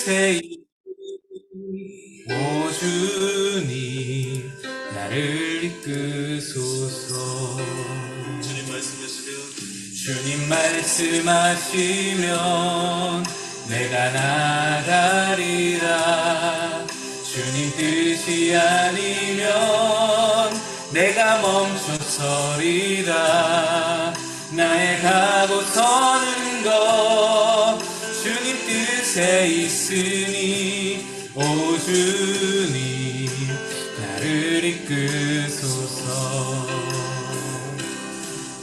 뜻에 오 주님 나를 이끄소서. 주님 말씀하시면 내가 나가리라. 주님 뜻이 아니면 내가 멈춰서리라. 나의 가고 서는 것 주님 뜻에 있으니 오 주님 나를 이끄소서.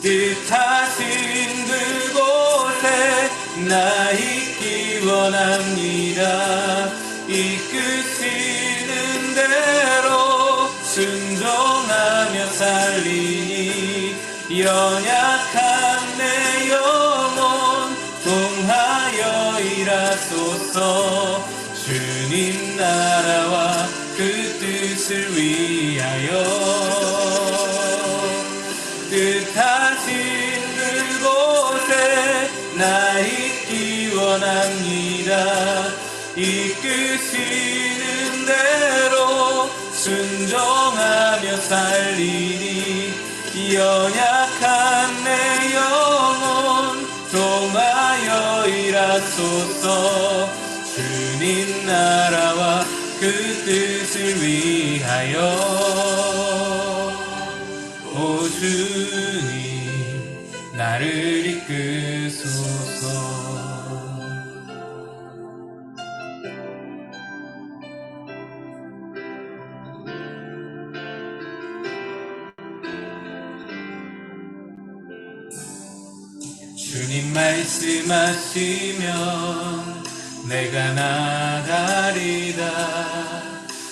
뜻하신 그곳에 나 있기 원합니다. 이끄시는 대로 순종하며 살리니 연약한 내 영혼 통하여 일하소서. 주님 나라와 그 뜻을 위하여 뜻하신 그곳에 나 있기 원합니다. 이끄시는 대로 순종하며 살리니 연약한 내 영혼 통하여 일하소서. 주님 나라와 그 뜻을 위하여 오 주님 나를 이끄소서. 주님 말씀하시면 내가 나가리다.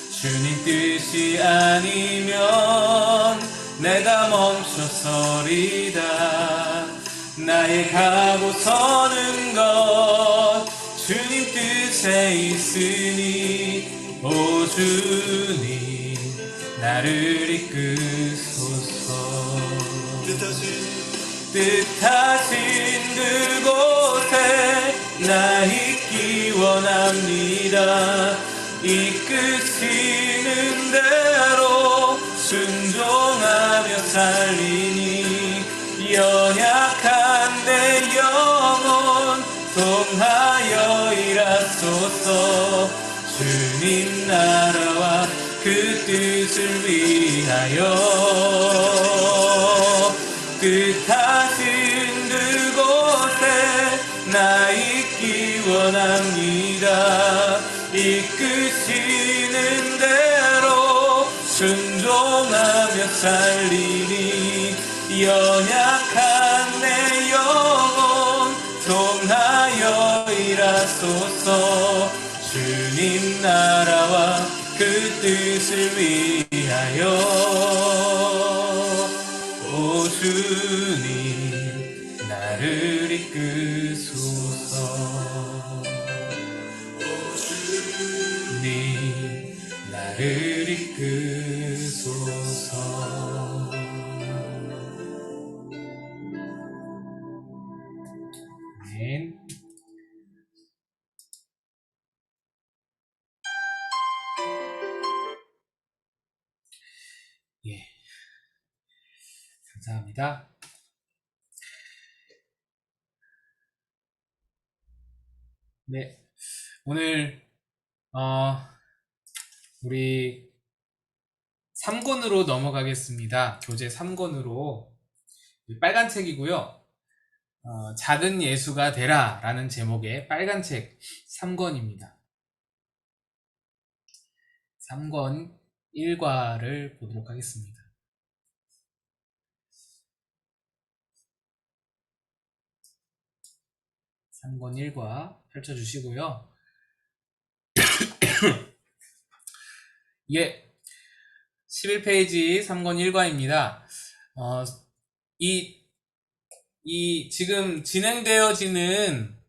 주님 뜻이 아니면 내가 멈춰서리다. 나의 가고 서는 것 주님 뜻에 있으니 오 주님 나를 이끄소서. 뜻하신 그곳에 나 있기 원합니다. 이끄시는 대로 순종하며 살리니 연약한 내 영혼 통하여 일하소서. 주님 나라와 그 뜻을 위하여 뜻하신 그곳에 나 있기 원합니다. 이끄시는 대로 순종하며 살리니 연약한 내 영혼 통하여 일하소서. 주님 나라와 그 뜻을 위하여 오 주님 나를 이끄소서. 오 주님 나를 이끄소서. 아멘. 예, 감사합니다. 네, 오늘 우리 3권으로 넘어가겠습니다. 교재 3권으로 빨간 책이고요. 작은 예수가 되라 라는 제목의 빨간 책 3권입니다. 3권 1과를 보도록 하겠습니다. 3권 1과 펼쳐주시고요. 예, 11페이지 3권 1과입니다. 지금 진행되어지는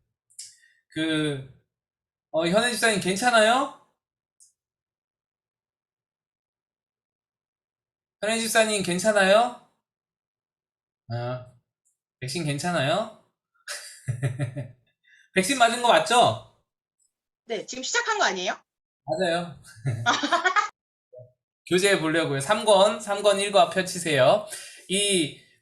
현혜 집사님 괜찮아요? 현혜 집사님 괜찮아요? 백신 괜찮아요? 백신 맞은 거 맞죠? 네, 지금 시작한 거 아니에요? 맞아요. 교재에 보려고요. 3권 1과 펼치세요.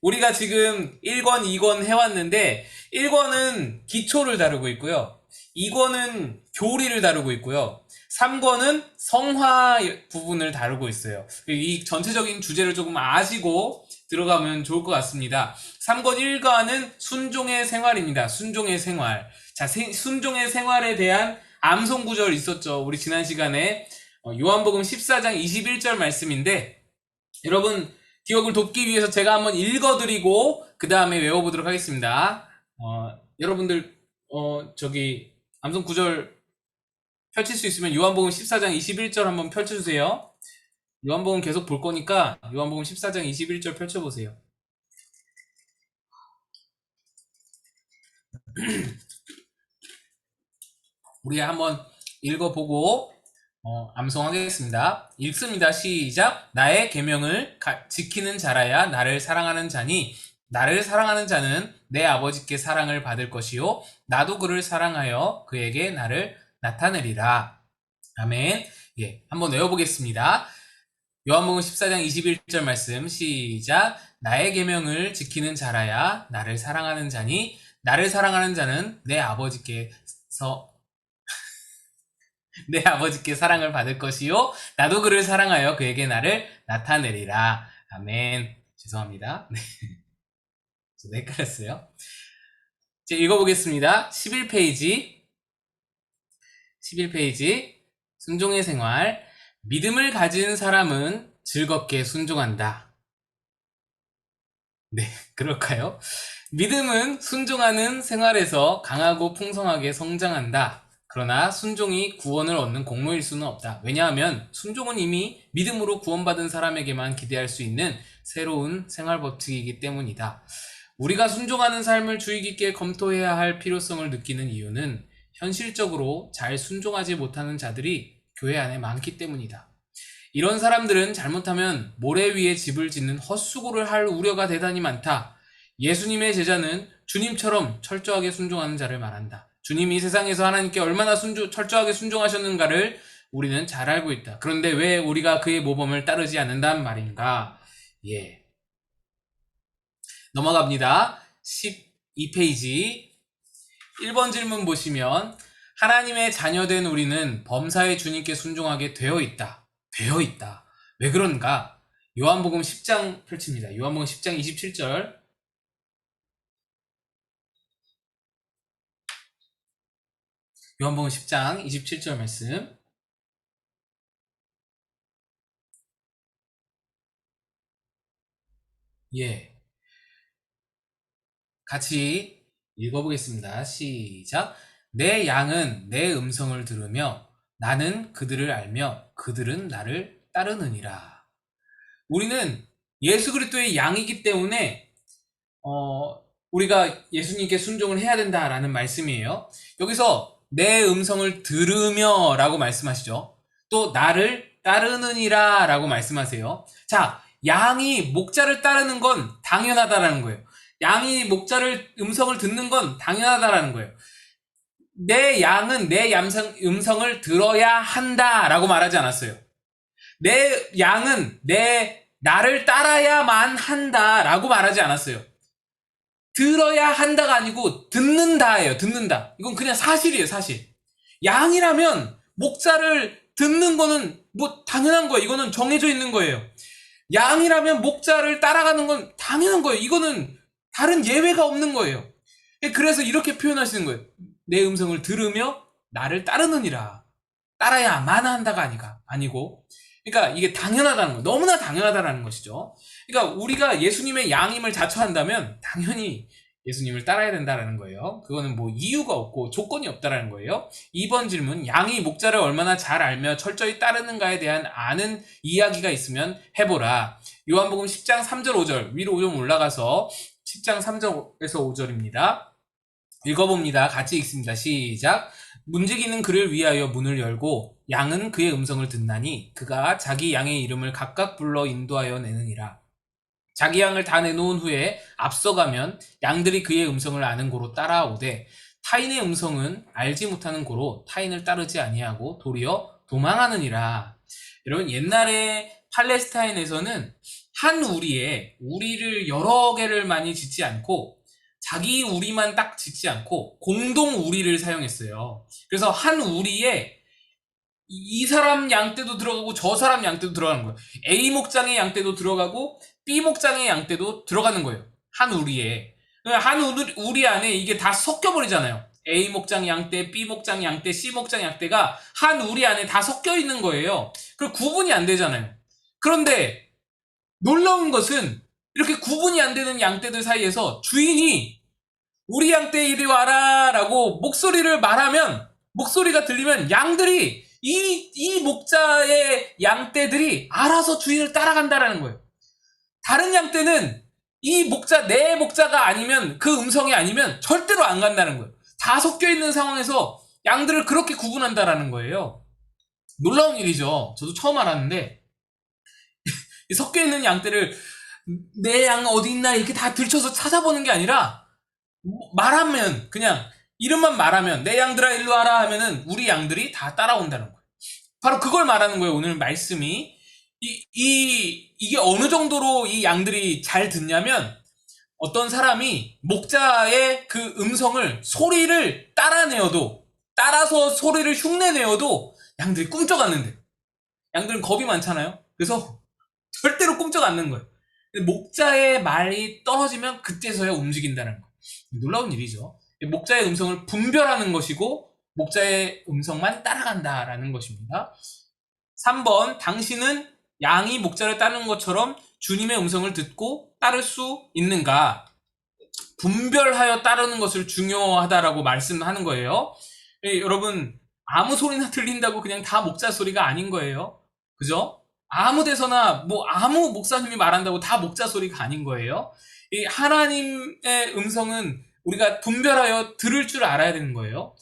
우리가 지금 1권, 2권 해왔는데 1권은 기초를 다루고 있고요. 2권은 교리를 다루고 있고요. 3권은 성화 부분을 다루고 있어요. 이 전체적인 주제를 조금 아시고 들어가면 좋을 것 같습니다. 3권 1과는 순종의 생활입니다. 순종의 생활. 자, 순종의 생활에 대한 암송 구절 있었죠. 우리 지난 시간에 요한복음 14장 21절 말씀인데, 여러분 기억을 돕기 위해서 제가 한번 읽어드리고 그 다음에 외워보도록 하겠습니다. 여러분들 암송 구절 펼칠 수 있으면 요한복음 14장 21절 한번 펼쳐주세요. 요한복음 계속 볼 거니까 요한복음 14장 21절 펼쳐보세요. 우리 한번 읽어보고 암송하겠습니다. 읽습니다. 시작. 나의 계명을 지키는 자라야 나를 사랑하는 자니, 나를 사랑하는 자는 내 아버지께 사랑을 받을 것이요 나도 그를 사랑하여 그에게 나를 나타내리라. 아멘. 예, 한번 외워보겠습니다. 요한복음 14장 21절 말씀 시작. 나의 계명을 지키는 자라야 나를 사랑하는 자니, 나를 사랑하는 자는 내 아버지께 사랑을 받을 것이요 나도 그를 사랑하여 그에게 나를 나타내리라. 아멘. 죄송합니다. 네. 저도 헷갈렸어요. 이제 읽어보겠습니다. 11페이지 순종의 생활. 믿음을 가진 사람은 즐겁게 순종한다. 네, 그럴까요? 믿음은 순종하는 생활에서 강하고 풍성하게 성장한다. 그러나 순종이 구원을 얻는 공로일 수는 없다. 왜냐하면 순종은 이미 믿음으로 구원받은 사람에게만 기대할 수 있는 새로운 생활 법칙이기 때문이다. 우리가 순종하는 삶을 주의 깊게 검토해야 할 필요성을 느끼는 이유는 현실적으로 잘 순종하지 못하는 자들이 교회 안에 많기 때문이다. 이런 사람들은 잘못하면 모래 위에 집을 짓는 헛수고를 할 우려가 대단히 많다. 예수님의 제자는 주님처럼 철저하게 순종하는 자를 말한다. 주님이 세상에서 하나님께 얼마나 철저하게 순종하셨는가를 우리는 잘 알고 있다. 그런데 왜 우리가 그의 모범을 따르지 않는단 말인가? 예. 넘어갑니다. 12페이지 1번 질문 보시면, 하나님의 자녀된 우리는 범사의 주님께 순종하게 되어 있다. 왜 그런가? 요한복음 10장 펼칩니다. 요한복음 10장 27절. 요한복음 10장 27절 말씀. 예. 같이 읽어보겠습니다. 시작. 내 양은 내 음성을 들으며 나는 그들을 알며 그들은 나를 따르느니라. 우리는 예수 그리스도의 양이기 때문에 우리가 예수님께 순종을 해야 된다라는 말씀이에요. 여기서 내 음성을 들으며 라고 말씀하시죠. 또 나를 따르느니라 라고 말씀하세요. 자, 양이 목자를 따르는 건 당연하다라는 거예요. 양이 음성을 듣는 건 당연하다라는 거예요. 내 양은 내 음성을 들어야 한다라고 말하지 않았어요. 내 양은 나를 따라야만 한다라고 말하지 않았어요. 들어야 한다가 아니고 듣는다예요. 듣는다. 이건 그냥 사실이에요. 사실. 양이라면 목자를 듣는 거는 뭐 당연한 거예요. 이거는 정해져 있는 거예요. 양이라면 목자를 따라가는 건 당연한 거예요. 이거는 다른 예외가 없는 거예요. 그래서 이렇게 표현하시는 거예요. 내 음성을 들으며 나를 따르느니라. 따라야만 한다가 아니고, 그러니까 이게 당연하다는 거, 너무나 당연하다는 것이죠. 그러니까 우리가 예수님의 양임을 자처한다면 당연히 예수님을 따라야 된다는 거예요. 그거는 뭐 이유가 없고 조건이 없다는 거예요. 2번 질문, 양이 목자를 얼마나 잘 알며 철저히 따르는가에 대한 아는 이야기가 있으면 해보라. 요한복음 10장 3절 5절, 위로 좀 올라가서 10장 3절에서 5절입니다. 읽어봅니다. 같이 읽습니다. 시작. 문지기는 그를 위하여 문을 열고 양은 그의 음성을 듣나니 그가 자기 양의 이름을 각각 불러 인도하여 내느니라. 자기 양을 다 내놓은 후에 앞서가면 양들이 그의 음성을 아는 고로 따라오되 타인의 음성은 알지 못하는 고로 타인을 따르지 아니하고 도리어 도망하느니라. 여러분, 옛날에 팔레스타인에서는 한 우리에 우리를 여러 개를 많이 짓지 않고 자기 우리만 딱 짓지 않고 공동 우리를 사용했어요. 그래서 한 우리에 이 사람 양떼도 들어가고 저 사람 양떼도 들어가는 거예요. A 목장의 양떼도 들어가고 B 목장의 양떼도 들어가는 거예요. 한 우리에. 한 우리 안에 이게 다 섞여버리잖아요. A 목장 양떼, B 목장 양떼, C 목장 양떼가 한 우리 안에 다 섞여 있는 거예요. 그럼 구분이 안 되잖아요. 그런데 놀라운 것은 이렇게 구분이 안 되는 양떼들 사이에서 주인이 우리 양떼 이리 와라 라고 목소리를 말하면, 목소리가 들리면 양들이 이 목자의 양떼들이 알아서 주인을 따라간다라는 거예요. 다른 양떼는 이 목자, 내 목자가 아니면, 그 음성이 아니면 절대로 안 간다는 거예요. 다 섞여 있는 상황에서 양들을 그렇게 구분한다라는 거예요. 놀라운 일이죠. 저도 처음 알았는데 섞여 있는 양떼를 내 양 어디 있나 이렇게 다 들춰서 찾아보는 게 아니라 말하면, 그냥 이름만 말하면 내 양들아 일로 와라 하면은 우리 양들이 다 따라온다는 거예요. 바로 그걸 말하는 거예요. 오늘 말씀이 이게 어느 정도로 이 양들이 잘 듣냐면, 어떤 사람이 목자의 그 음성을, 소리를 따라내어도, 따라서 소리를 흉내내어도 양들이 꿈쩍 않는데, 양들은 겁이 많잖아요. 그래서 절대로 꿈쩍 않는 거예요. 목자의 말이 떨어지면 그때서야 움직인다는 거예요. 놀라운 일이죠. 목자의 음성을 분별하는 것이고 목자의 음성만 따라간다라는 것입니다. 3번, 당신은 양이 목자를 따르는 것처럼 주님의 음성을 듣고 따를 수 있는가? 분별하여 따르는 것을 중요하다라고 말씀하는 거예요. 여러분, 아무 소리나 들린다고 그냥 다 목자 소리가 아닌 거예요. 그죠? 아무 데서나 아무 목사님이 말한다고 다 목자 소리가 아닌 거예요. 이 하나님의 음성은 우리가 분별하여 들을 줄 알아야 되는 거예요.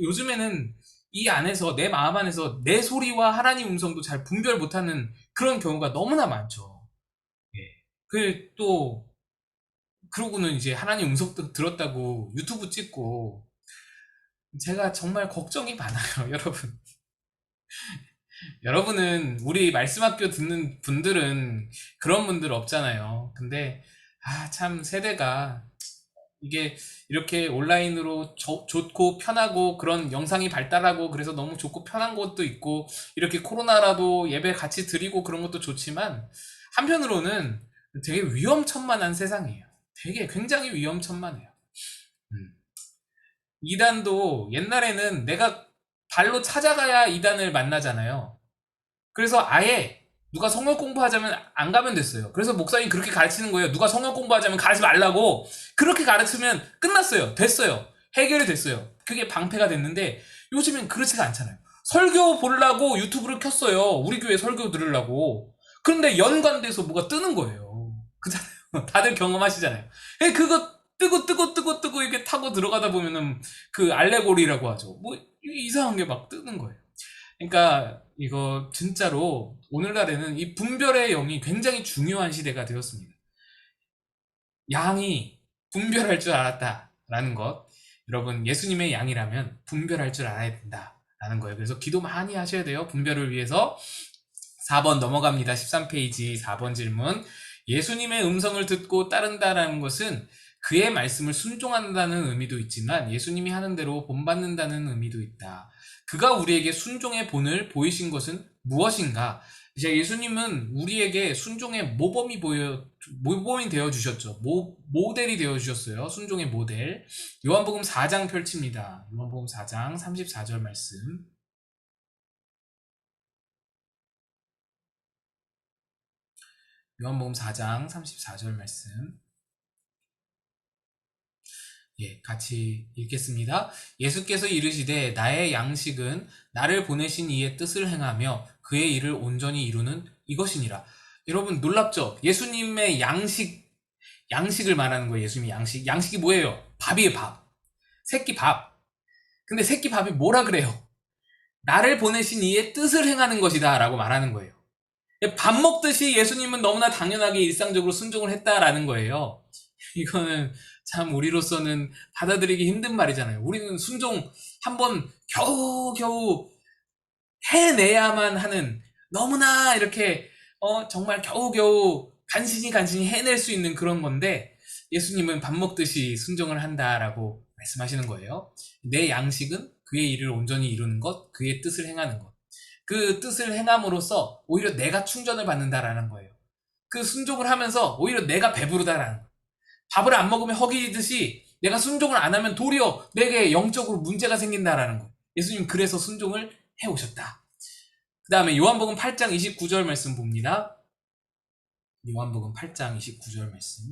요즘에는 이 안에서, 내 마음 안에서 내 소리와 하나님 음성도 잘 분별 못하는 그런 경우가 너무나 많죠. 예. 그러고는 이제 하나님 음성 들었다고 유튜브 찍고, 제가 정말 걱정이 많아요, 여러분. 여러분은, 우리 말씀학교 듣는 분들은 그런 분들 없잖아요. 근데 참 세대가, 이게 이렇게 온라인으로 좋고 편하고 그런 영상이 발달하고 그래서 너무 좋고 편한 것도 있고, 이렇게 코로나라도 예배 같이 드리고 그런 것도 좋지만, 한편으로는 되게 위험천만한 세상이에요. 되게 굉장히 위험천만해요. 이단도 옛날에는 내가 발로 찾아가야 이단을 만나잖아요. 그래서 아예 누가 성경 공부하자면 안 가면 됐어요. 그래서 목사님이 그렇게 가르치는 거예요. 누가 성경 공부하자면 가르치지 말라고. 그렇게 가르치면 끝났어요. 됐어요. 해결이 됐어요. 그게 방패가 됐는데, 요즘엔 그렇지가 않잖아요. 설교 보려고 유튜브를 켰어요. 우리 교회 설교 들으려고. 그런데 연관돼서 뭐가 뜨는 거예요. 그잖아요. 다들 경험하시잖아요. 그거 뜨고 이렇게 타고 들어가다 보면은 그 알레고리라고 하죠. 이상한 게 막 뜨는 거예요. 그러니까 이거 진짜로 오늘날에는 이 분별의 영이 굉장히 중요한 시대가 되었습니다. 양이 분별할 줄 알았다라는 것, 여러분 예수님의 양이라면 분별할 줄 알아야 된다라는 거예요. 그래서 기도 많이 하셔야 돼요. 분별을 위해서. 4번 넘어갑니다. 13페이지 4번 질문. 예수님의 음성을 듣고 따른다라는 것은 그의 말씀을 순종한다는 의미도 있지만 예수님이 하는 대로 본받는다는 의미도 있다. 그가 우리에게 순종의 본을 보이신 것은 무엇인가? 이제 예수님은 우리에게 순종의 모범이 되어 주셨죠. 모델이 되어 주셨어요. 순종의 모델. 요한복음 4장 펼칩니다. 요한복음 4장 34절 말씀. 요한복음 4장 34절 말씀. 예, 같이 읽겠습니다. 예수께서 이르시되 나의 양식은 나를 보내신 이의 뜻을 행하며 그의 일을 온전히 이루는 이것이니라. 여러분 놀랍죠? 예수님의 양식을 말하는 거예요. 예수님의 양식이 뭐예요? 밥이에요, 밥. 새끼 밥. 근데 새끼 밥이 뭐라 그래요? 나를 보내신 이의 뜻을 행하는 것이다 라고 말하는 거예요. 밥 먹듯이 예수님은 너무나 당연하게 일상적으로 순종을 했다라는 거예요. 이거는 참 우리로서는 받아들이기 힘든 말이잖아요. 우리는 순종 한번 겨우겨우 해내야만 하는, 너무나 이렇게 정말 겨우겨우 간신히 해낼 수 있는 그런 건데, 예수님은 밥 먹듯이 순종을 한다라고 말씀하시는 거예요. 내 양식은 그의 일을 온전히 이루는 것, 그의 뜻을 행하는 것. 그 뜻을 행함으로써 오히려 내가 충전을 받는다라는 거예요. 그 순종을 하면서 오히려 내가 배부르다라는 거예요. 밥을 안 먹으면 허기지듯이 내가 순종을 안 하면 도리어 내게 영적으로 문제가 생긴다라는 거예요. 예수님 그래서 순종을 해오셨다. 그 다음에 요한복음 8장 29절 말씀 봅니다. 요한복음 8장 29절 말씀.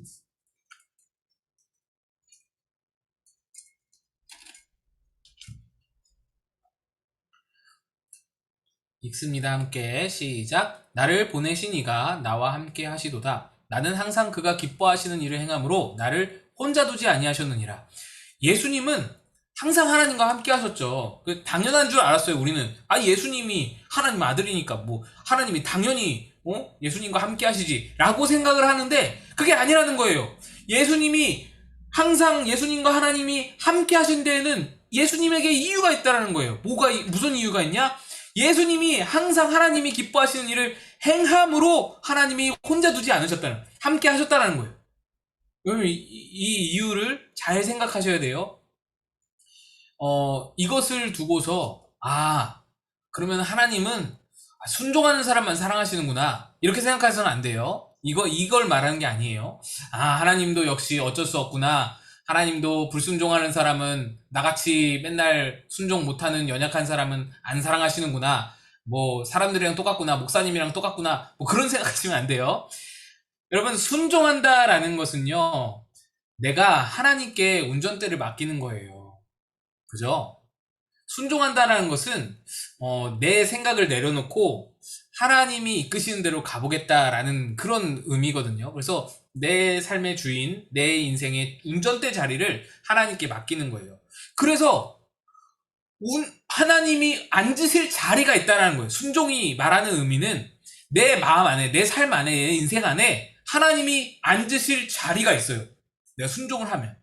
읽습니다. 함께 시작. 나를 보내신 이가 나와 함께 하시도다. 나는 항상 그가 기뻐하시는 일을 행함으로 나를 혼자 두지 아니하셨느니라. 예수님은 항상 하나님과 함께 하셨죠. 당연한 줄 알았어요. 우리는 예수님이 하나님 아들이니까 뭐 하나님이 당연히 예수님과 함께 하시지 라고 생각을 하는데, 그게 아니라는 거예요. 예수님이 항상 예수님과 하나님이 함께 하신 데에는 예수님에게 이유가 있다는 거예요. 무슨 이유가 있냐? 예수님이 항상 하나님이 기뻐하시는 일을 행함으로 하나님이 혼자 두지 않으셨다는, 함께 하셨다는 거예요. 여러분, 이 이유를 잘 생각하셔야 돼요. 이것을 두고서 그러면 하나님은 순종하는 사람만 사랑하시는구나 이렇게 생각해서는 안 돼요. 이걸 말하는 게 아니에요. 하나님도 역시 어쩔 수 없구나. 하나님도 불순종하는 사람은, 나같이 맨날 순종 못하는 연약한 사람은 안 사랑하시는구나. 뭐 사람들이랑 똑같구나, 목사님이랑 똑같구나, 뭐 그런 생각하시면 안 돼요. 여러분, 순종한다라는 것은요, 내가 하나님께 운전대를 맡기는 거예요. 그죠? 순종한다는 것은 내 생각을 내려놓고 하나님이 이끄시는 대로 가보겠다라는 그런 의미거든요. 그래서 내 삶의 주인, 내 인생의 운전대 자리를 하나님께 맡기는 거예요. 그래서 하나님이 앉으실 자리가 있다는 거예요. 순종이 말하는 의미는 내 마음 안에, 내 삶 안에, 내 인생 안에 하나님이 앉으실 자리가 있어요. 내가 순종을 하면,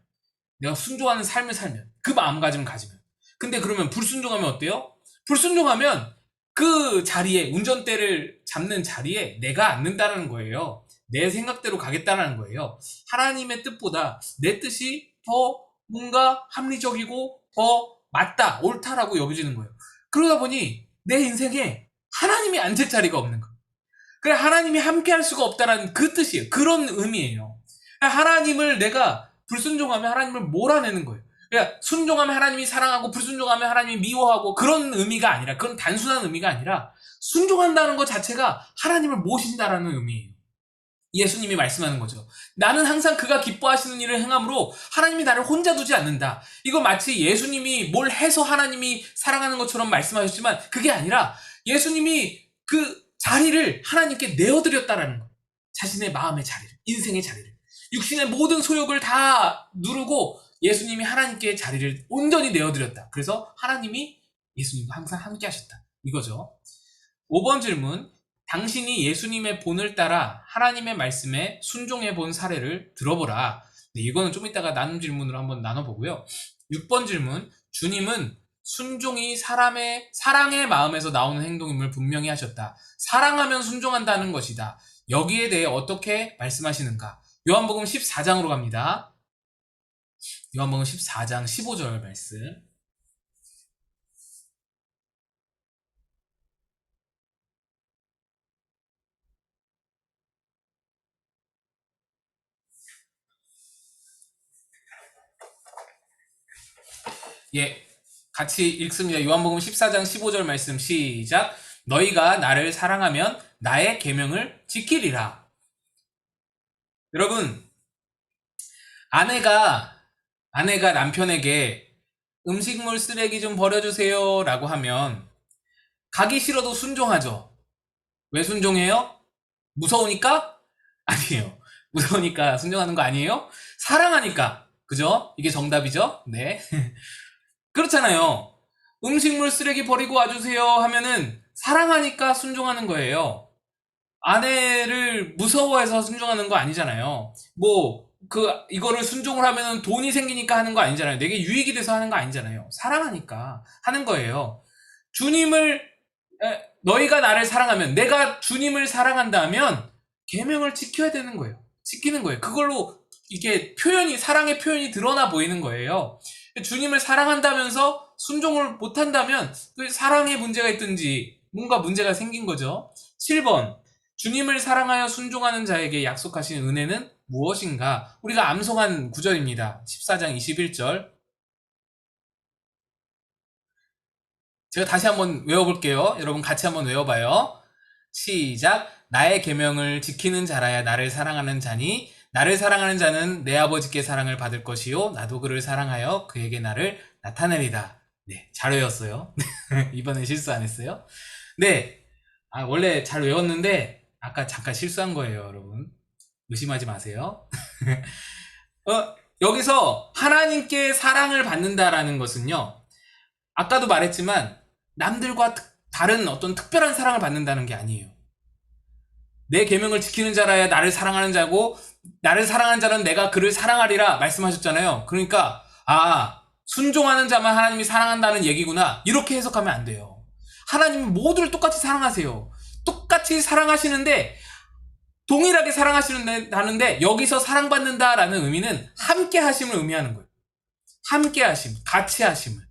내가 순종하는 삶을 살면, 그 마음가짐을 가지면. 근데 그러면 불순종하면 어때요? 불순종하면 그 자리에, 운전대를 잡는 자리에 내가 앉는다는 거예요. 내 생각대로 가겠다는 거예요. 하나님의 뜻보다 내 뜻이 더 뭔가 합리적이고 더 맞다, 옳다라고 여겨지는 거예요. 그러다 보니 내 인생에 하나님이 앉을 자리가 없는 거예요. 그래, 하나님이 함께 할 수가 없다라는 그 뜻이에요. 그런 의미예요. 하나님을 내가 불순종하면 하나님을 몰아내는 거예요. 그러니까 순종하면 하나님이 사랑하고 불순종하면 하나님이 미워하고, 그런 의미가 아니라, 그런 단순한 의미가 아니라 순종한다는 것 자체가 하나님을 모신다라는 의미예요. 예수님이 말씀하는 거죠. 나는 항상 그가 기뻐하시는 일을 행함으로 하나님이 나를 혼자 두지 않는다. 이거 마치 예수님이 뭘 해서 하나님이 사랑하는 것처럼 말씀하셨지만 그게 아니라 예수님이 그 자리를 하나님께 내어드렸다라는 거예요. 자신의 마음의 자리를, 인생의 자리를, 육신의 모든 소욕을 다 누르고 예수님이 하나님께 자리를 온전히 내어드렸다. 그래서 하나님이 예수님과 항상 함께 하셨다. 이거죠. 5번 질문. 당신이 예수님의 본을 따라 하나님의 말씀에 순종해 본 사례를 들어보라. 네, 이거는 좀 이따가 나눈 질문으로 한번 나눠보고요. 6번 질문. 주님은 순종이 사람의 사랑의 마음에서 나오는 행동임을 분명히 하셨다. 사랑하면 순종한다는 것이다. 여기에 대해 어떻게 말씀하시는가? 요한복음 14장으로 갑니다. 요한복음 14장 15절 말씀. 예, 같이 읽습니다. 요한복음 14장 15절 말씀 시작. 너희가 나를 사랑하면 나의 계명을 지키리라. 여러분, 아내가 남편에게 음식물 쓰레기 좀 버려주세요 라고 하면 가기 싫어도 순종하죠. 왜 순종해요? 무서우니까? 아니에요. 무서우니까 순종하는 거 아니에요? 사랑하니까. 그죠? 이게 정답이죠? 네. 그렇잖아요. 음식물 쓰레기 버리고 와주세요 하면은 사랑하니까 순종하는 거예요. 아내를 무서워해서 순종하는 거 아니잖아요. 뭐 이거를 순종을 하면 돈이 생기니까 하는 거 아니잖아요. 내게 유익이 돼서 하는 거 아니잖아요. 사랑하니까 하는 거예요. 너희가 나를 사랑하면, 내가 주님을 사랑한다면 계명을 지켜야 되는 거예요. 지키는 거예요. 그걸로 이게 사랑의 표현이 드러나 보이는 거예요. 주님을 사랑한다면서 순종을 못한다면 그 사랑에 문제가 있든지 뭔가 문제가 생긴 거죠. 7번, 주님을 사랑하여 순종하는 자에게 약속하신 은혜는 무엇인가? 우리가 암송한 구절입니다. 14장 21절. 제가 다시 한번 외워볼게요. 여러분 같이 한번 외워봐요. 시작. 나의 계명을 지키는 자라야 나를 사랑하는 자니 나를 사랑하는 자는 내 아버지께 사랑을 받을 것이요 나도 그를 사랑하여 그에게 나를 나타내리다. 네, 잘 외웠어요. 이번엔 실수 안 했어요. 네, 원래 잘 외웠는데 아까 잠깐 실수한 거예요, 여러분. 의심하지 마세요. 여기서 하나님께 사랑을 받는다라는 것은요, 아까도 말했지만 남들과 다른 어떤 특별한 사랑을 받는다는 게 아니에요. 내 계명을 지키는 자라야 나를 사랑하는 자고 나를 사랑하는 자는 내가 그를 사랑하리라 말씀하셨잖아요. 그러니까 순종하는 자만 하나님이 사랑한다는 얘기구나, 이렇게 해석하면 안 돼요. 하나님은 모두를 똑같이 사랑하세요. 똑같이 사랑하시는데, 동일하게 사랑하시는데 여기서 사랑받는다라는 의미는 함께 하심을 의미하는 거예요. 함께 하심, 같이 하심을.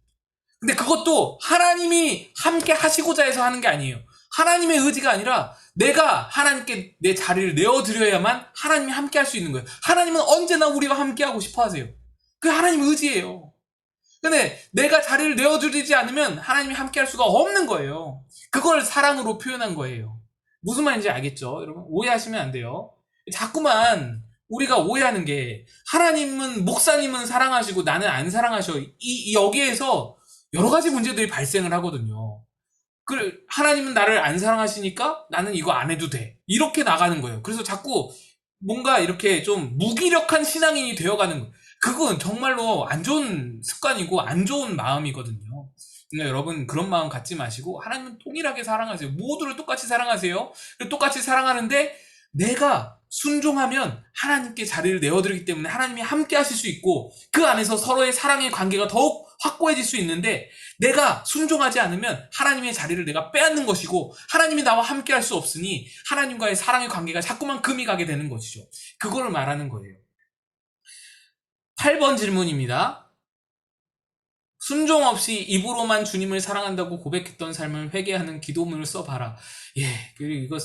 근데 그것도 하나님이 함께 하시고자 해서 하는 게 아니에요. 하나님의 의지가 아니라 내가 하나님께 내 자리를 내어드려야만 하나님이 함께 할 수 있는 거예요. 하나님은 언제나 우리와 함께 하고 싶어 하세요. 그게 하나님의 의지예요. 근데 내가 자리를 내어드리지 않으면 하나님이 함께 할 수가 없는 거예요. 그걸 사랑으로 표현한 거예요. 무슨 말인지 알겠죠? 여러분, 오해하시면 안 돼요. 자꾸만 우리가 오해하는 게, 하나님은, 목사님은 사랑하시고 나는 안 사랑하셔. 여기에서 여러 가지 문제들이 발생을 하거든요. 하나님은 나를 안 사랑하시니까 나는 이거 안 해도 돼, 이렇게 나가는 거예요. 그래서 자꾸 뭔가 이렇게 좀 무기력한 신앙인이 되어가는 거예요. 그건 정말로 안 좋은 습관이고 안 좋은 마음이거든요. 그러니까 여러분, 그런 마음 갖지 마시고 하나님은 동일하게 사랑하세요. 모두를 똑같이 사랑하세요. 똑같이 사랑하는데 내가 순종하면 하나님께 자리를 내어드리기 때문에 하나님이 함께 하실 수 있고, 그 안에서 서로의 사랑의 관계가 더욱 확고해질 수 있는데, 내가 순종하지 않으면 하나님의 자리를 내가 빼앗는 것이고 하나님이 나와 함께 할 수 없으니 하나님과의 사랑의 관계가 자꾸만 금이 가게 되는 것이죠. 그거를 말하는 거예요. 8번 질문입니다. 순종 없이 입으로만 주님을 사랑한다고 고백했던 삶을 회개하는 기도문을 써봐라. 예, 그리고 이거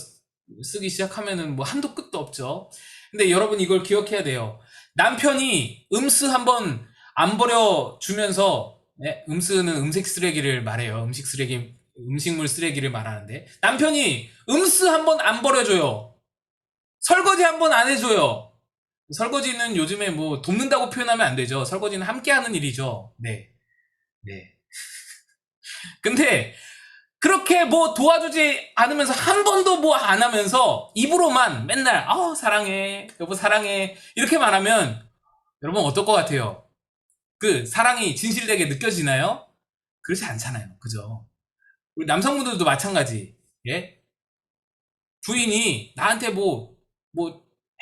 쓰기 시작하면은 뭐 한도 끝도 없죠. 근데 여러분, 이걸 기억해야 돼요. 남편이 음스 한번 안 버려주면서, 음스는 음식 쓰레기를 말해요. 음식물 쓰레기를 말하는데, 남편이 음스 한번 안 버려줘요. 설거지 한번 안 해줘요. 설거지는 요즘에 뭐 돕는다고 표현하면 안 되죠. 설거지는 함께 하는 일이죠. 네. 근데 그렇게 뭐 도와주지 않으면서, 한 번도 뭐 안 하면서 입으로만 맨날 사랑해, 여보 사랑해, 이렇게 말하면 여러분 어떨 것 같아요? 그 사랑이 진실되게 느껴지나요? 그렇지 않잖아요. 그죠? 우리 남성분들도 마찬가지. 예? 부인이 나한테 뭐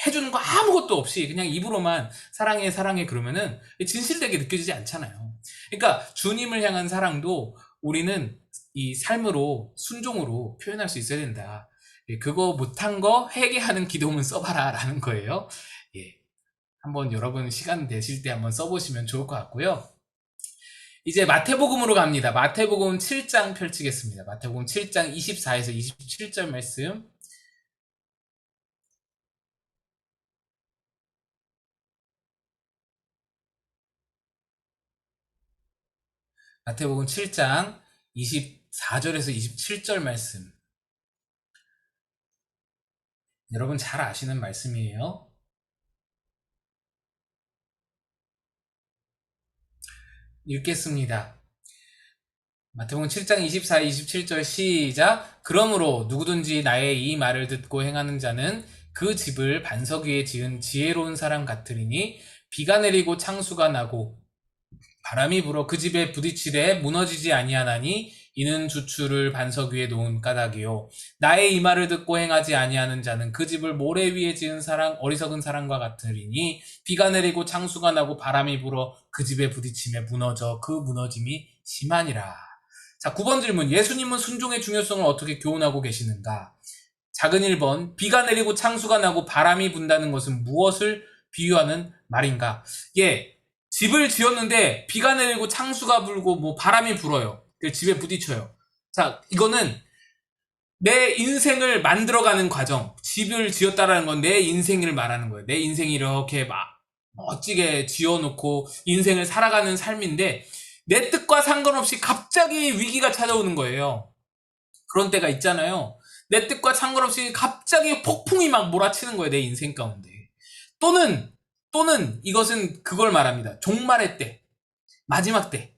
해주는 거 아무것도 없이 그냥 입으로만 사랑해 사랑해 그러면은 진실되게 느껴지지 않잖아요. 그러니까 주님을 향한 사랑도 우리는 이 삶으로, 순종으로 표현할 수 있어야 된다. 그거 못한 거 회개하는 기도문 써봐라 라는 거예요. 예. 한번 여러분 시간 되실 때 한번 써보시면 좋을 것 같고요. 이제 마태복음으로 갑니다. 마태복음 7장 펼치겠습니다. 마태복음 7장 24에서 27절 말씀. 마태복음 7장 24절에서 27절 말씀. 여러분 잘 아시는 말씀이에요. 읽겠습니다. 마태복음 7장 24, 27절 시작. 그러므로 누구든지 나의 이 말을 듣고 행하는 자는 그 집을 반석 위에 지은 지혜로운 사람 같으리니, 비가 내리고 창수가 나고 바람이 불어 그 집에 부딪히되 무너지지 아니하나니 이는 주추를 반석 위에 놓은 까닭이요 나의 이 말을 듣고 행하지 아니하는 자는 그 집을 모래 위에 지은 어리석은 사람과 같으리니 비가 내리고 창수가 나고 바람이 불어 그 집에 부딪힘에 무너져 그 무너짐이 심하니라. 자, 9번 질문. 예수님은 순종의 중요성을 어떻게 교훈하고 계시는가? 작은 1번. 비가 내리고 창수가 나고 바람이 분다는 것은 무엇을 비유하는 말인가? 예, 집을 지었는데 비가 내리고 창수가 불고 뭐 바람이 불어요. 집에 부딪혀요. 자, 이거는 내 인생을 만들어가는 과정. 집을 지었다라는 건 내 인생을 말하는 거예요. 내 인생이 이렇게 막 멋지게 지어놓고 인생을 살아가는 삶인데 내 뜻과 상관없이 갑자기 위기가 찾아오는 거예요. 그런 때가 있잖아요. 내 뜻과 상관없이 갑자기 폭풍이 막 몰아치는 거예요. 내 인생 가운데. 또는 이것은 그걸 말합니다. 종말의 때, 마지막 때.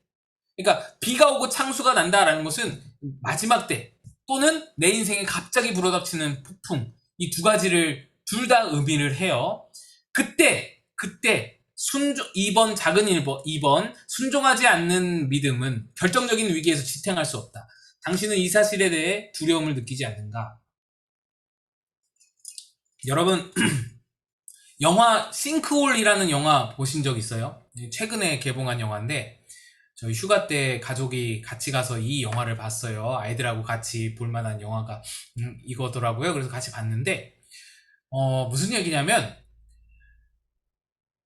그러니까 비가 오고 창수가 난다라는 것은 마지막 때 또는 내 인생에 갑자기 불어닥치는 폭풍, 이 두 가지를 둘 다 의미를 해요. 그때 2번 작은 2번 순종하지 않는 믿음은 결정적인 위기에서 지탱할 수 없다. 당신은 이 사실에 대해 두려움을 느끼지 않는가? 여러분 영화 싱크홀이라는 영화 보신 적 있어요? 최근에 개봉한 영화인데 저희 휴가 때 가족이 같이 가서 이 영화를 봤어요. 아이들하고 같이 볼만한 영화가 이거더라고요. 그래서 같이 봤는데 무슨 얘기냐면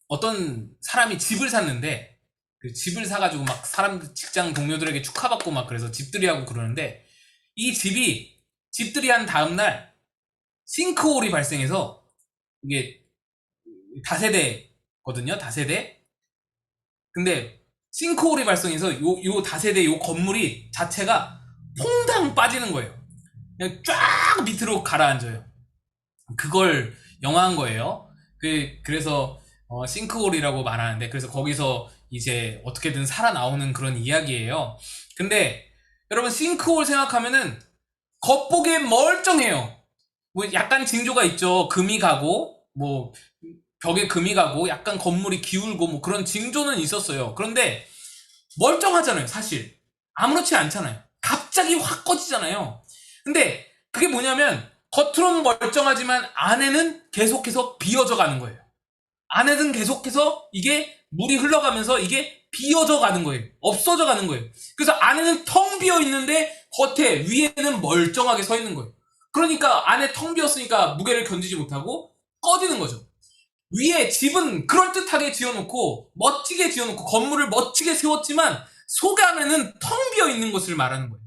어떤 사람이 집을 샀는데 그 집을 사가지고 막 직장 동료들에게 축하받고 막 그래서 집들이 하고 그러는데 이 집들이 한 다음날 싱크홀이 발생해서 이게 다세대거든요. 다세대. 근데 싱크홀이 발생해서 요 다세대 요 건물이 자체가 퐁당 빠지는 거예요. 그냥 쫙 밑으로 가라앉아요. 그걸 영화한 거예요. 그래서 싱크홀이라고 말하는데 그래서 거기서 이제 어떻게든 살아나오는 그런 이야기예요. 근데 여러분 싱크홀 생각하면은 겉보기엔 멀쩡해요. 뭐 약간 징조가 있죠. 금이 가고 뭐 벽에 금이 가고 약간 건물이 기울고 뭐 그런 징조는 있었어요. 그런데 멀쩡하잖아요. 사실 아무렇지 않잖아요. 갑자기 확 꺼지잖아요. 근데 그게 뭐냐면 겉으로는 멀쩡하지만 안에는 계속해서 비어져 가는 거예요. 안에는 계속해서 이게 물이 흘러가면서 이게 비어져 가는 거예요. 없어져 가는 거예요. 그래서 안에는 텅 비어 있는데 겉에 위에는 멀쩡하게 서 있는 거예요. 그러니까 안에 텅 비었으니까 무게를 견디지 못하고 꺼지는 거죠. 위에 집은 그럴듯하게 지어놓고 멋지게 지어놓고 건물을 멋지게 세웠지만 속 안에는 텅 비어 있는 것을 말하는 거예요.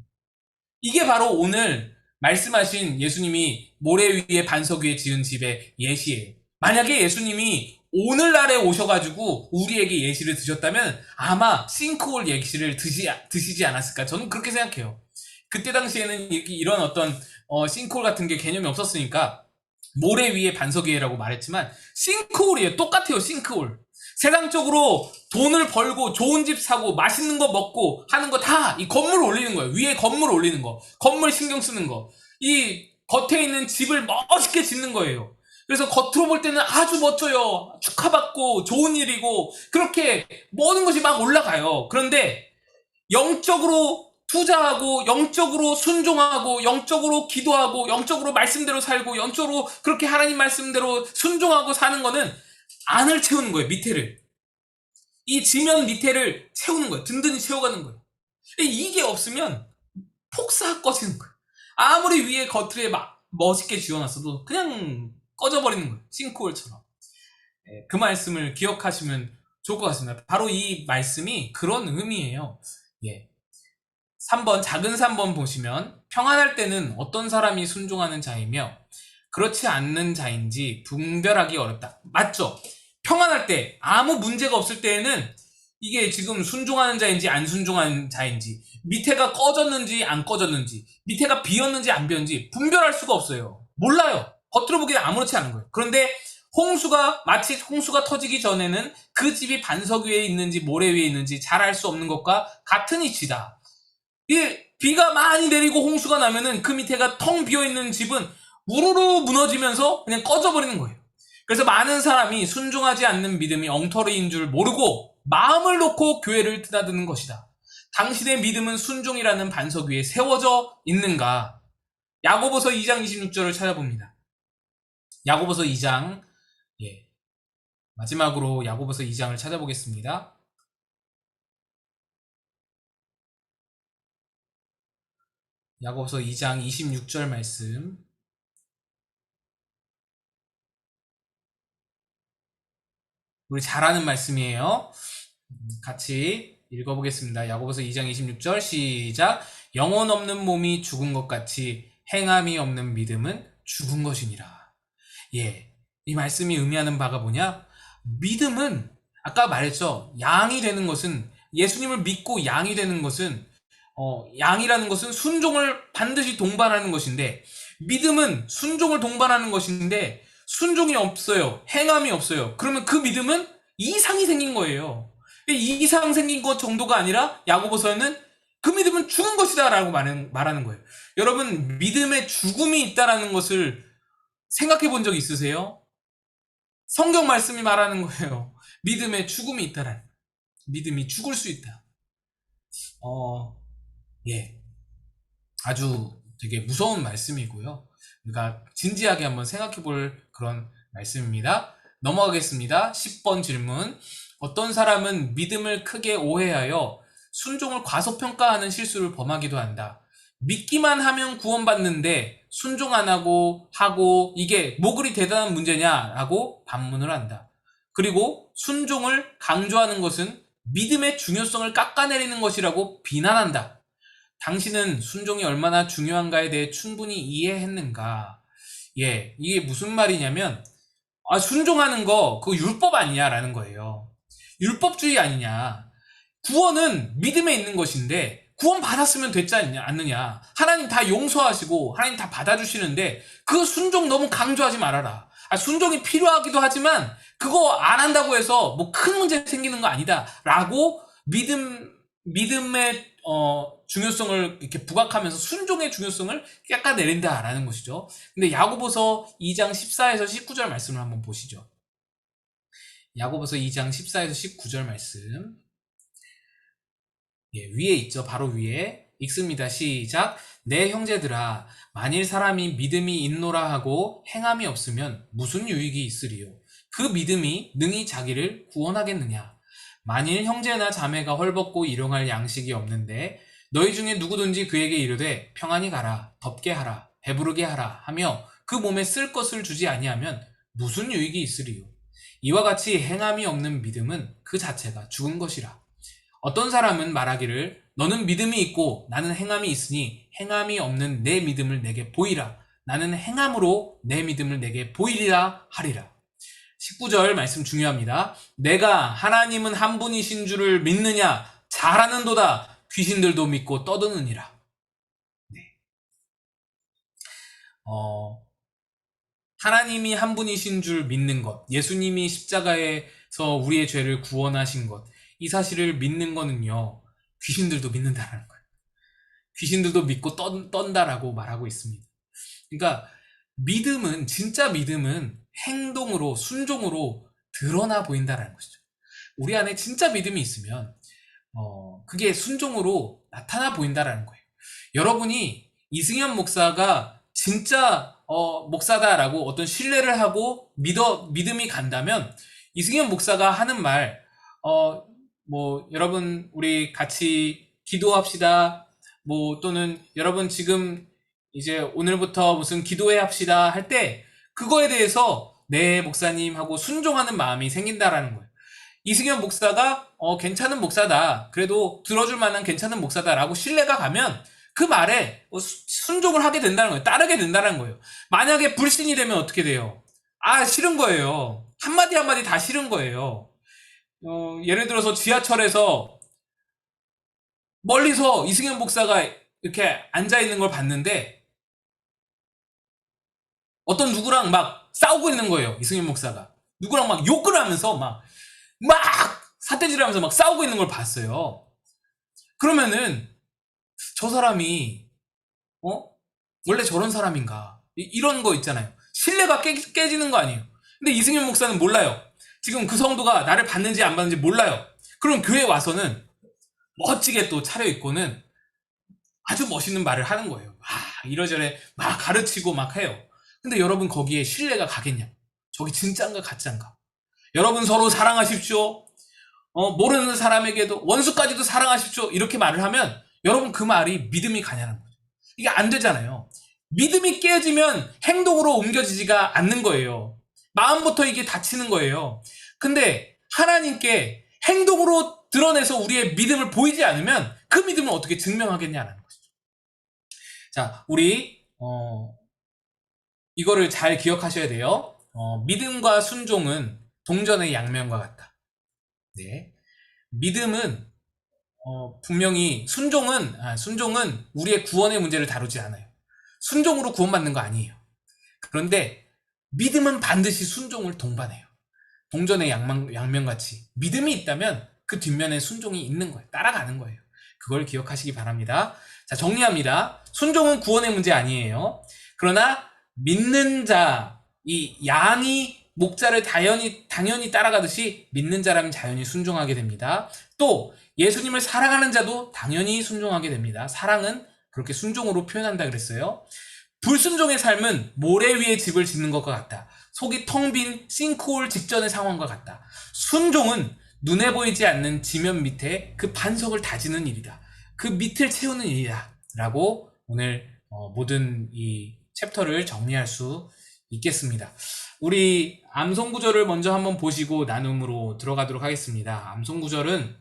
이게 바로 오늘 말씀하신 예수님이 모래 위에 반석 위에 지은 집의 예시예요. 만약에 예수님이 오늘날에 오셔가지고 우리에게 예시를 드셨다면 아마 싱크홀 예시를 드시지 않았을까? 저는 그렇게 생각해요. 그때 당시에는 이런 어떤 싱크홀 같은 게 개념이 없었으니까 모래 위에 반석 위에라고 말했지만 싱크홀이에요. 똑같아요. 싱크홀. 세상적으로 돈을 벌고 좋은 집 사고 맛있는 거 먹고 하는 거 다 이 건물 올리는 거예요. 위에 건물 올리는 거, 건물 신경 쓰는 거, 이 겉에 있는 집을 멋있게 짓는 거예요. 그래서 겉으로 볼 때는 아주 멋져요. 축하받고 좋은 일이고 그렇게 모든 것이 막 올라가요. 그런데 영적으로 투자하고 영적으로 순종하고 영적으로 기도하고 영적으로 말씀대로 살고 영적으로 그렇게 하나님 말씀대로 순종하고 사는 거는 안을 채우는 거예요. 밑에를. 이 지면 밑에를 채우는 거예요. 든든히 채워가는 거예요. 이게 없으면 폭삭 꺼지는 거예요. 아무리 위에 겉에 막 멋있게 지어놨어도 그냥 꺼져버리는 거예요. 싱크홀처럼. 그 말씀을 기억하시면 좋을 것 같습니다. 바로 이 말씀이 그런 의미예요. 예. 3번 작은 3번 보시면 평안할 때는 어떤 사람이 순종하는 자이며 그렇지 않는 자인지 분별하기 어렵다. 맞죠? 평안할 때 아무 문제가 없을 때에는 이게 지금 순종하는 자인지 안 순종하는 자인지 밑에가 꺼졌는지 안 꺼졌는지 밑에가 비었는지 안 비었는지 분별할 수가 없어요. 몰라요. 겉으로 보기엔 아무렇지 않은 거예요. 그런데 마치 홍수가 터지기 전에는 그 집이 반석 위에 있는지 모래 위에 있는지 잘 알 수 없는 것과 같은 이치다. 비가 많이 내리고 홍수가 나면은 그 밑에가 텅 비어있는 집은 우르르 무너지면서 그냥 꺼져버리는 거예요. 그래서 많은 사람이 순종하지 않는 믿음이 엉터리인 줄 모르고 마음을 놓고 교회를 드나드는 것이다. 당신의 믿음은 순종이라는 반석 위에 세워져 있는가? 야고보서 2장 26절을 찾아봅니다. 야고보서 2장, 마지막으로 야고보서 2장을 찾아보겠습니다. 야고보서 2장 26절 말씀. 우리 잘 아는 말씀이에요. 같이 읽어보겠습니다. 야고보서 2장 26절 시작. 영혼 없는 몸이 죽은 것 같이 행함이 없는 믿음은 죽은 것이니라. 이 말씀이 의미하는 바가 뭐냐? 믿음은 아까 말했죠. 양이 되는 것은, 예수님을 믿고 양이 되는 것은, 양이라는 것은 순종을 반드시 동반하는 것인데, 믿음은 순종을 동반하는 것인데 순종이 없어요. 행함이 없어요. 그러면 그 믿음은 이상이 생긴 거예요. 이상 생긴 것 정도가 아니라 야고보서는 그 믿음은 죽은 것이다 라고 말하는 거예요. 여러분, 믿음에 죽음이 있다라는 것을 생각해 본 적 있으세요? 성경 말씀이 말하는 거예요. 믿음에 죽음이 있다라는, 믿음이 죽을 수 있다. 아주 되게 무서운 말씀이고요. 우리가 진지하게 한번 생각해 볼 그런 말씀입니다. 넘어가겠습니다. 10번 질문. 어떤 사람은 믿음을 크게 오해하여 순종을 과소평가하는 실수를 범하기도 한다. 믿기만 하면 구원받는데 순종 안 하고 이게 뭐 그리 대단한 문제냐라고 반문을 한다. 그리고 순종을 강조하는 것은 믿음의 중요성을 깎아내리는 것이라고 비난한다. 당신은 순종이 얼마나 중요한가에 대해 충분히 이해했는가? 이게 무슨 말이냐면, 순종하는 거 그거 율법 아니냐라는 거예요. 율법주의 아니냐. 구원은 믿음에 있는 것인데 구원 받았으면 됐지 않느냐. 하나님 다 용서하시고 하나님 다 받아주시는데 그 순종 너무 강조하지 말아라. 순종이 필요하기도 하지만 그거 안 한다고 해서 뭐 큰 문제 생기는 거 아니다 라고 믿음의 중요성을 이렇게 부각하면서 순종의 중요성을 깎아내린다라는 것이죠. 근데 야고보서 2장 14에서 19절 말씀을 한번 보시죠. 야고보서 2장 14에서 19절 말씀. 위에 있죠. 바로 위에 읽습니다. 시작. 내 형제들아, 만일 사람이 믿음이 있노라 하고 행함이 없으면 무슨 유익이 있으리요? 그 믿음이 능히 자기를 구원하겠느냐? 만일 형제나 자매가 헐벗고 일용할 양식이 없는데 너희 중에 누구든지 그에게 이르되 평안히 가라, 덥게 하라, 배부르게 하라 하며 그 몸에 쓸 것을 주지 아니하면 무슨 유익이 있으리요? 이와 같이 행함이 없는 믿음은 그 자체가 죽은 것이라. 어떤 사람은 말하기를 너는 믿음이 있고 나는 행함이 있으니 행함이 없는 내 믿음을 내게 보이라. 나는 행함으로 내 믿음을 내게 보이리라 하리라. 19절 말씀 중요합니다. 내가 하나님은 한 분이신 줄을 믿느냐? 잘하는도다. 귀신들도 믿고 떠드느니라. 하나님이 한 분이신 줄 믿는 것, 예수님이 십자가에서 우리의 죄를 구원하신 것, 이 사실을 믿는 거는요, 귀신들도 믿는다라는 거예요. 귀신들도 믿고 떤다라고 말하고 있습니다. 그러니까 믿음은, 진짜 믿음은 행동으로, 순종으로 드러나 보인다라는 것이죠. 우리 안에 진짜 믿음이 있으면 그게 순종으로 나타나 보인다라는 거예요. 여러분이 이승현 목사가 진짜 목사다라고 어떤 신뢰를 하고 믿음이 간다면 이승현 목사가 하는 말, 여러분 우리 같이 기도합시다. 또는 여러분 지금 이제 오늘부터 무슨 기도회 합시다 할 때 그거에 대해서 네 목사님 하고 순종하는 마음이 생긴다라는 거예요. 이승현 목사가 괜찮은 목사다. 그래도 들어줄 만한 괜찮은 목사다라고 신뢰가 가면 그 말에 순종을 하게 된다는 거예요. 따르게 된다는 거예요. 만약에 불신이 되면 어떻게 돼요? 싫은 거예요. 한마디 한마디 다 싫은 거예요. 예를 들어서 지하철에서 멀리서 이승현 목사가 이렇게 앉아있는 걸 봤는데 어떤 누구랑 막 싸우고 있는 거예요. 이승현 목사가. 누구랑 막 욕을 하면서 막 사태질을 하면서 막 싸우고 있는 걸 봤어요. 그러면은 저 사람이 원래 저런 사람인가? 이런 거 있잖아요. 신뢰가 깨지는 거 아니에요. 근데 이승현 목사는 몰라요. 지금 그 성도가 나를 받는지 안 받는지 몰라요. 그럼 교회에 와서는 멋지게 또 차려입고는 아주 멋있는 말을 하는 거예요. 이러저래 막 가르치고 막 해요. 근데 여러분 거기에 신뢰가 가겠냐? 저게 진짠가 가짠가? 여러분 서로 사랑하십시오. 모르는 사람에게도 원수까지도 사랑하십시오. 이렇게 말을 하면 여러분 그 말이 믿음이 가냐는 거죠. 이게 안 되잖아요. 믿음이 깨지면 행동으로 옮겨지지가 않는 거예요. 마음부터 이게 닫히는 거예요. 근데 하나님께 행동으로 드러내서 우리의 믿음을 보이지 않으면 그 믿음을 어떻게 증명하겠냐는 것이죠. 자, 우리 이거를 잘 기억하셔야 돼요. 믿음과 순종은 동전의 양면과 같다. 네. 믿음은 분명히 순종은 우리의 구원의 문제를 다루지 않아요. 순종으로 구원받는 거 아니에요. 그런데 믿음은 반드시 순종을 동반해요. 동전의 양면같이 믿음이 있다면 그 뒷면에 순종이 있는 거예요. 따라가는 거예요. 그걸 기억하시기 바랍니다. 자, 정리합니다. 순종은 구원의 문제 아니에요. 그러나 믿는 자, 이 양이 목자를 당연히 따라가듯이 믿는 자라면 자연히 순종하게 됩니다. 또 예수님을 사랑하는 자도 당연히 순종하게 됩니다. 사랑은 그렇게 순종으로 표현한다 그랬어요. 불순종의 삶은 모래 위에 집을 짓는 것과 같다. 속이 텅 빈 싱크홀 직전의 상황과 같다. 순종은 눈에 보이지 않는 지면 밑에 그 반석을 다지는 일이다. 그 밑을 채우는 일이다. 라고 오늘 모든 이 챕터를 정리할 수 있겠습니다. 우리 암송구절을 먼저 한번 보시고 나눔으로 들어가도록 하겠습니다. 암송구절은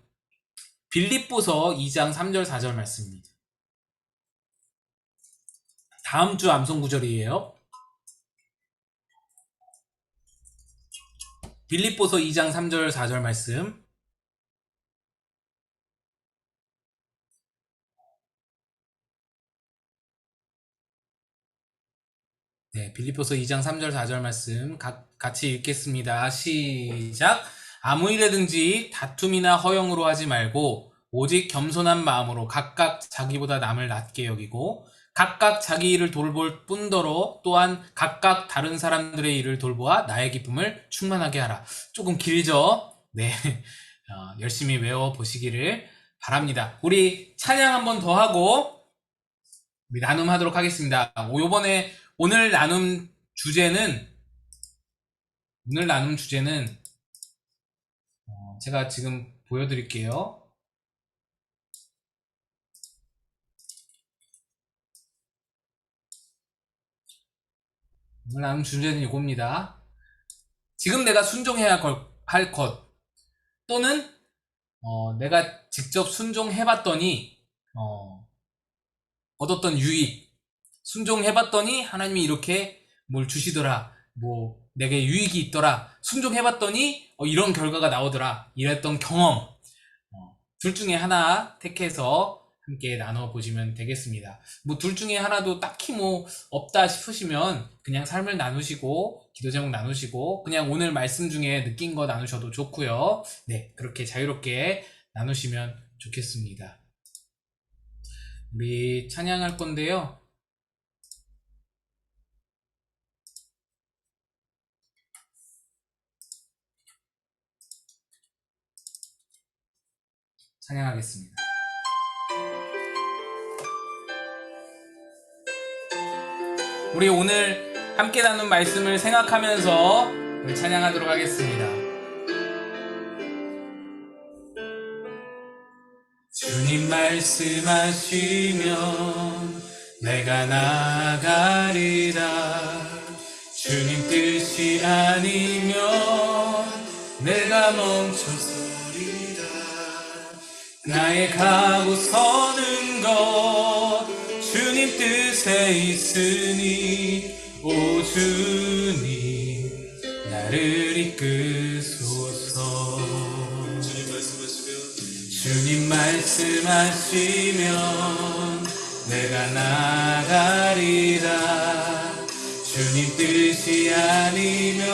빌립보서 2장 3절 4절 말씀입니다. 다음 주 암송구절이에요. 빌립보서 2장 3절 4절 말씀. 네, 빌립보서 2장 3절 4절 말씀 같이 읽겠습니다. 시작. 아무 일에든지 다툼이나 허영으로 하지 말고 오직 겸손한 마음으로 각각 자기보다 남을 낮게 여기고 각각 자기 일을 돌볼 뿐더러 또한 각각 다른 사람들의 일을 돌보아 나의 기쁨을 충만하게 하라. 조금 길죠? 네, 열심히 외워보시기를 바랍니다. 우리 찬양 한번 더 하고 우리 나눔하도록 하겠습니다. 오늘 나눔 주제는 제가 지금 보여드릴게요. 오늘 나눔 주제는 이겁니다. 지금 내가 순종해야 할 것 또는 내가 직접 순종해봤더니 얻었던 유익, 순종해봤더니 하나님이 이렇게 뭘 주시더라, 뭐 내게 유익이 있더라, 순종해봤더니 이런 결과가 나오더라, 이랬던 경험, 둘 중에 하나 택해서 함께 나눠보시면 되겠습니다. 뭐 둘 중에 하나도 딱히 뭐 없다 싶으시면 그냥 삶을 나누시고 기도 제목 나누시고 그냥 오늘 말씀 중에 느낀 거 나누셔도 좋고요. 네, 그렇게 자유롭게 나누시면 좋겠습니다. 우리 찬양할 건데요. 찬양하겠습니다. 우리 오늘 함께 나눈 말씀을 생각하면서 우리 찬양하도록 하겠습니다. 주님 말씀하시면 내가 나아가리라. 주님 뜻이 아니면 내가 멈춰서리라. 나의 가고 서는 것 주님 뜻에 있으니 오 주님 나를 이끄소서. 주님 말씀하시면 내가 나가리라. 주님 뜻이 아니면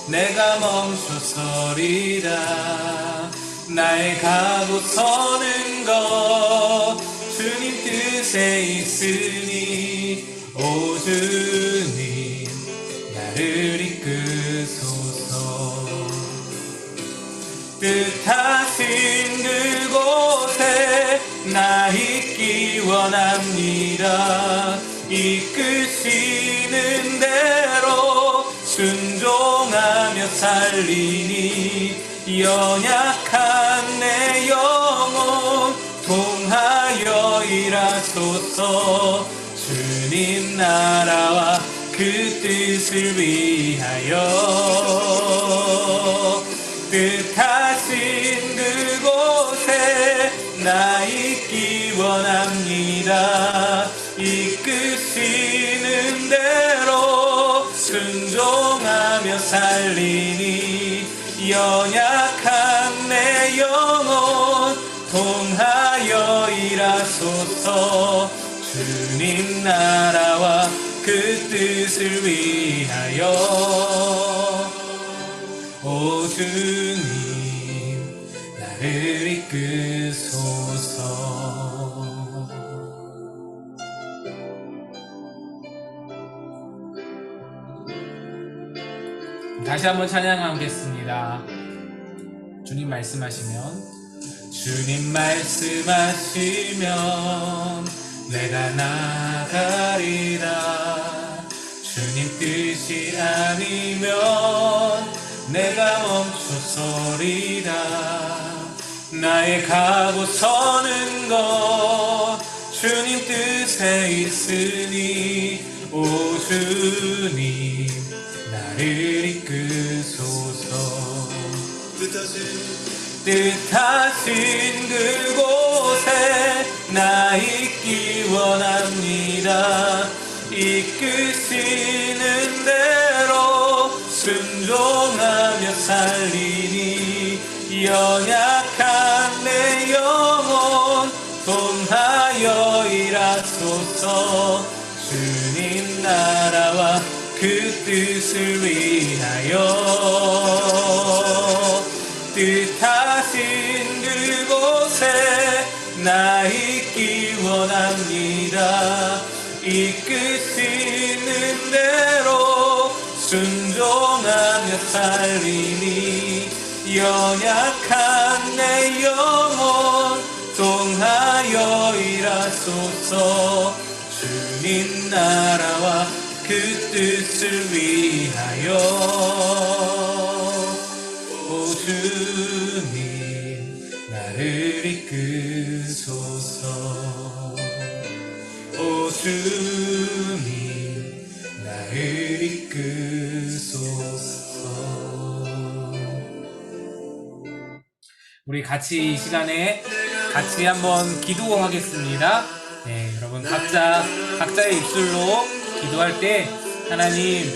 내가 멈춰서리라. 나의 가고 서는 것 주님 뜻에 있으니 오 주님 나를 이끄소서. 뜻하신 그곳에 나 있기 원합니다. 이끄시는 대로 순종하며 살리니 연약한 내 영혼 통하여 일하소서. 주님 나라와 그 뜻을 위하여 뜻하신 그곳에 나 있기 원합니다. 이끄시는 대로 순종하며 살리니 연약한 내 영혼 통하여 일하소서. 주님 나라와 그 뜻을 위하여. 오 주님 나를 이끄소서. 다시 한번 찬양하겠습니다. 주님 말씀하시면, 주님 말씀하시면 내가 나가리라. 주님 뜻이 아니면 내가 멈춰서리라. 나의 가고 서는 것 주님 뜻에 있으니 오 주님 나를 이끄소서. 뜻하신 그곳에 나 있기 원합니다. 이끄시는 대로 순종하며 살리니 연약한 내 영혼 통하여 일하소서. 주님 나라와 그 뜻을 위하여 뜻하신 그곳에 나 있기 원합니다. 이끄시는 대로 순종하며 살리니 연약한 내 영혼 통하여 일하소서. 주님 나라와 그 뜻을 위하여 오 주님 나를 이끄소서. 오 주님 나를 이끄소서. 우리 같이 이 시간에 같이 한번 기도하겠습니다. 네, 여러분 각자의 입술로 기도할 때 하나님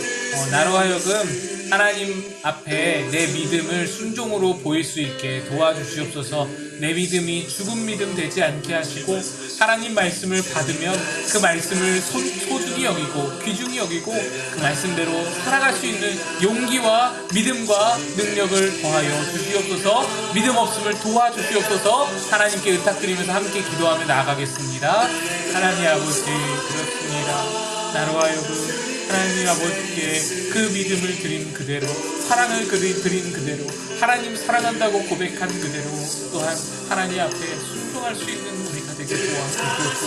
나로 하여금 하나님 앞에 내 믿음을 순종으로 보일 수 있게 도와주시옵소서. 내 믿음이 죽은 믿음 되지 않게 하시고 하나님 말씀을 받으면 그 말씀을 소중히 여기고 귀중히 여기고 그 말씀대로 살아갈 수 있는 용기와 믿음과 능력을 더하여 주시옵소서. 믿음 없음을 도와주시옵소서. 하나님께 의탁드리면서 함께 기도하며 나아가겠습니다. 하나님 아버지 그렇습니다. 나로 하여금 하나님 아버지께 그 믿음을 드린 그대로 사랑을 드린 그대로 하나님 사랑한다고 고백한 그대로 또한 하나님 앞에 순종할 수 있는 우리가 되게 도와주옵소서.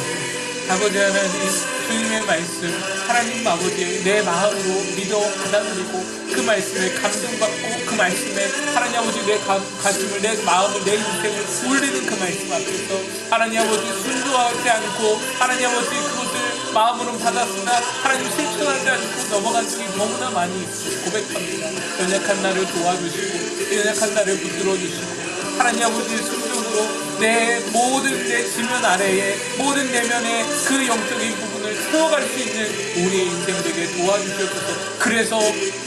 아버지 하나님 주님의 말씀 하나님 아버지 내 마음으로 믿어 받아들이고 그 말씀에 감동받고 그 말씀에 하나님 아버지 내 가슴을 내 마음을 내 인생을 울리는 그 말씀 앞에서 하나님 아버지 순종하지 않고 하나님 아버지 그것을 마음으로 받았으나 하나님 실천하지 않고 넘어간 적이 너무나 많이 고백합니다. 연약한 나를 도와주시고 연약한 나를 붙들어주시고 하나님 아버지 순종으로 내 모든 내 지면 아래에 모든 내면의 그 영적인 부분을 채워갈 수 있는 우리의 인생 되게 도와주셔서 그래서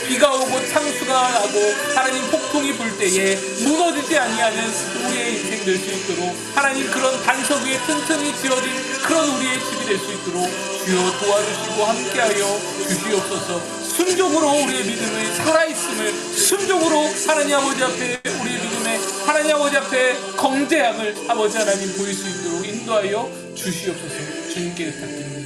비가 오고 창수가 나고 하나님 폭풍이 불 때에 무너지지 아니하는 우리의 인생 될 수 있도록 하나님 그런 반석 위에 튼튼히 지어진 그런 우리의 집이 될 수 있도록 주여 도와주시고 함께하여 주시옵소서. 순종으로 우리의 믿음의 살아있음을 순종으로 하나님 아버지 앞에 우리의 믿음의 하나님 아버지 앞에 건재함을 아버지 하나님 보일 수 있도록 인도하여 주시옵소서. 주님께 부탁드립니다.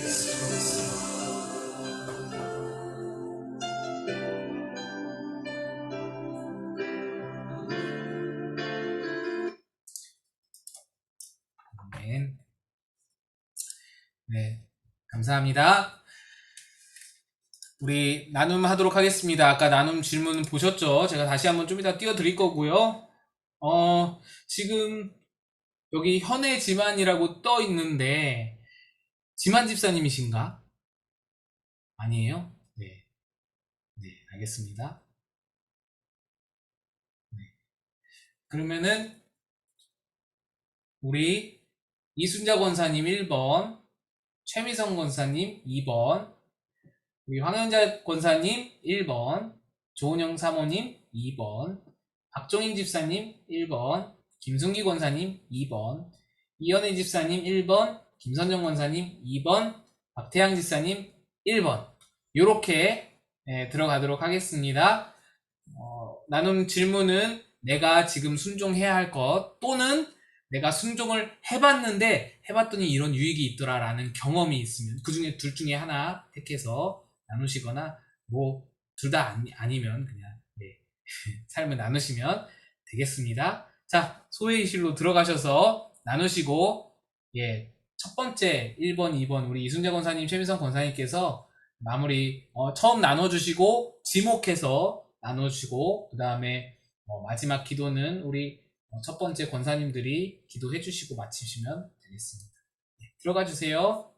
감사합니다. 우리 나눔 하도록 하겠습니다. 아까 나눔 질문 보셨죠? 제가 다시 한번 좀 이따 띄워드릴 거고요. 지금 여기 현애 지만이라고 떠 있는데 지만 집사님이신가? 아니에요? 네, 네, 알겠습니다. 네. 그러면은 우리 이순자 권사님 1번, 최미성 권사님 2번, 우리 황현자 권사님 1번, 조은영 사모님 2번, 박종인 집사님 1번, 김순기 권사님 2번, 이현애 집사님 1번, 김선정 권사님 2번, 박태양 집사님 1번 요렇게 들어가도록 하겠습니다. 나눔 질문은 내가 지금 순종해야 할 것 또는 내가 순종을 해봤더니 이런 유익이 있더라 라는 경험이 있으면 그 중에 둘 중에 하나 택해서 나누시거나 뭐 둘 다 아니면 그냥 삶을 나누시면 되겠습니다. 자, 소회의실로 들어가셔서 나누시고 첫 번째 1번, 2번 우리 이순재 권사님, 최민성 권사님께서 마무리 처음 나눠주시고 지목해서 나눠주시고 그 다음에 마지막 기도는 우리 첫 번째 권사님들이 기도해 주시고 마치시면 되겠습니다. 들어가 주세요.